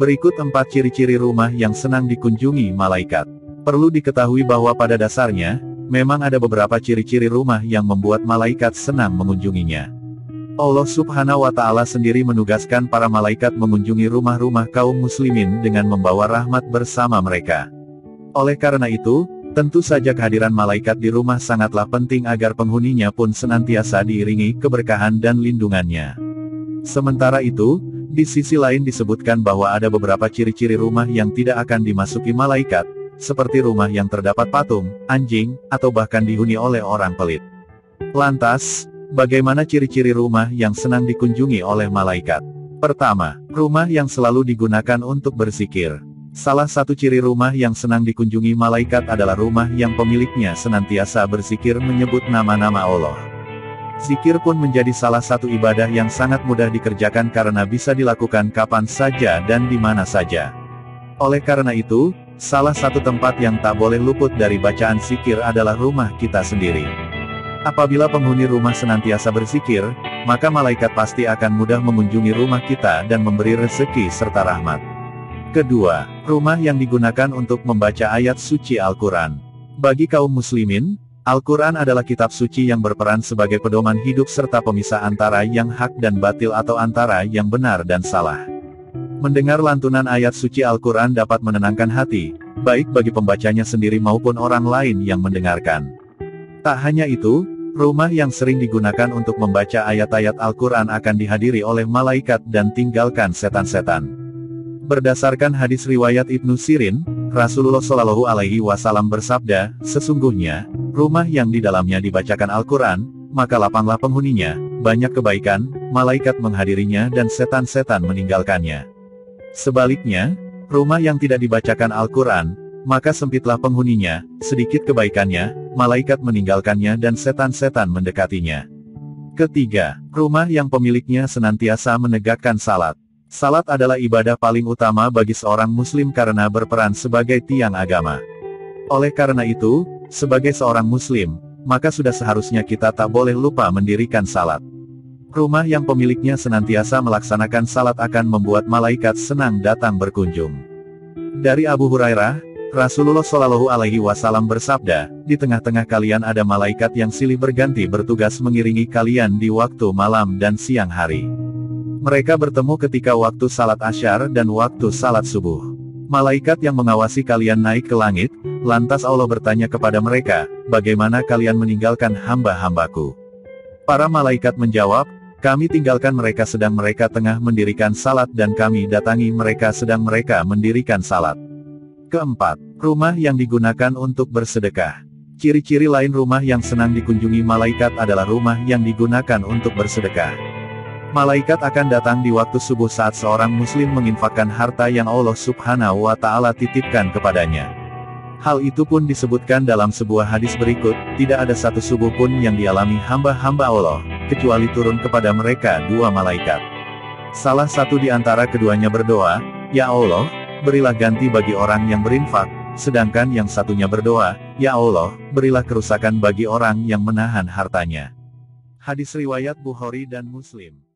Berikut 4 ciri-ciri rumah yang senang dikunjungi malaikat. Perlu diketahui bahwa pada dasarnya, memang ada beberapa ciri-ciri rumah yang membuat malaikat senang mengunjunginya. Allah Subhanahu wa Ta'ala sendiri menugaskan para malaikat mengunjungi rumah-rumah kaum muslimin dengan membawa rahmat bersama mereka. Oleh karena itu, tentu saja kehadiran malaikat di rumah sangatlah penting agar penghuninya pun senantiasa diiringi keberkahan dan lindungannya. Sementara itu, di sisi lain disebutkan bahwa ada beberapa ciri-ciri rumah yang tidak akan dimasuki malaikat, seperti rumah yang terdapat patung, anjing, atau bahkan dihuni oleh orang pelit. Lantas, bagaimana ciri-ciri rumah yang senang dikunjungi oleh malaikat? Pertama, rumah yang selalu digunakan untuk berzikir. Salah satu ciri rumah yang senang dikunjungi malaikat adalah rumah yang pemiliknya senantiasa berzikir menyebut nama-nama Allah. Zikir pun menjadi salah satu ibadah yang sangat mudah dikerjakan karena bisa dilakukan kapan saja dan di mana saja. Oleh karena itu, salah satu tempat yang tak boleh luput dari bacaan zikir adalah rumah kita sendiri. Apabila penghuni rumah senantiasa berzikir, maka malaikat pasti akan mudah mengunjungi rumah kita dan memberi rezeki serta rahmat. Kedua, rumah yang digunakan untuk membaca ayat suci Al-Quran. Bagi kaum muslimin, Al-Quran adalah kitab suci yang berperan sebagai pedoman hidup serta pemisah antara yang hak dan batil atau antara yang benar dan salah. Mendengar lantunan ayat suci Al-Quran dapat menenangkan hati, baik bagi pembacanya sendiri maupun orang lain yang mendengarkan. Tak hanya itu, rumah yang sering digunakan untuk membaca ayat-ayat Al-Quran akan dihadiri oleh malaikat dan tinggalkan setan-setan. Berdasarkan hadis riwayat Ibnu Sirin, Rasulullah Shallallahu Alaihi Wasallam bersabda, sesungguhnya, rumah yang di dalamnya dibacakan Al-Quran, maka lapanglah penghuninya, banyak kebaikan, malaikat menghadirinya dan setan-setan meninggalkannya. Sebaliknya, rumah yang tidak dibacakan Al-Quran, maka sempitlah penghuninya, sedikit kebaikannya, malaikat meninggalkannya dan setan-setan mendekatinya. Ketiga, rumah yang pemiliknya senantiasa menegakkan salat. Salat adalah ibadah paling utama bagi seorang muslim karena berperan sebagai tiang agama. Oleh karena itu, sebagai seorang muslim, maka sudah seharusnya kita tak boleh lupa mendirikan salat. Rumah yang pemiliknya senantiasa melaksanakan salat akan membuat malaikat senang datang berkunjung. Dari Abu Hurairah, Rasulullah Shallallahu Alaihi Wasallam bersabda, di tengah-tengah kalian ada malaikat yang silih berganti bertugas mengiringi kalian di waktu malam dan siang hari. Mereka bertemu ketika waktu salat asyar dan waktu salat subuh. Malaikat yang mengawasi kalian naik ke langit, lantas Allah bertanya kepada mereka, bagaimana kalian meninggalkan hamba-hambaku? Para malaikat menjawab, kami tinggalkan mereka sedang mereka tengah mendirikan salat dan kami datangi mereka sedang mereka mendirikan salat. Keempat, rumah yang digunakan untuk bersedekah. Ciri-ciri lain rumah yang senang dikunjungi malaikat adalah rumah yang digunakan untuk bersedekah. Malaikat akan datang di waktu subuh saat seorang muslim menginfakkan harta yang Allah Subhanahu wa Ta'ala titipkan kepadanya. Hal itu pun disebutkan dalam sebuah hadis berikut, tidak ada satu subuh pun yang dialami hamba-hamba Allah, kecuali turun kepada mereka dua malaikat. Salah satu di antara keduanya berdoa, ya Allah, berilah ganti bagi orang yang berinfak, sedangkan yang satunya berdoa, ya Allah, berilah kerusakan bagi orang yang menahan hartanya. Hadis riwayat Bukhari dan Muslim.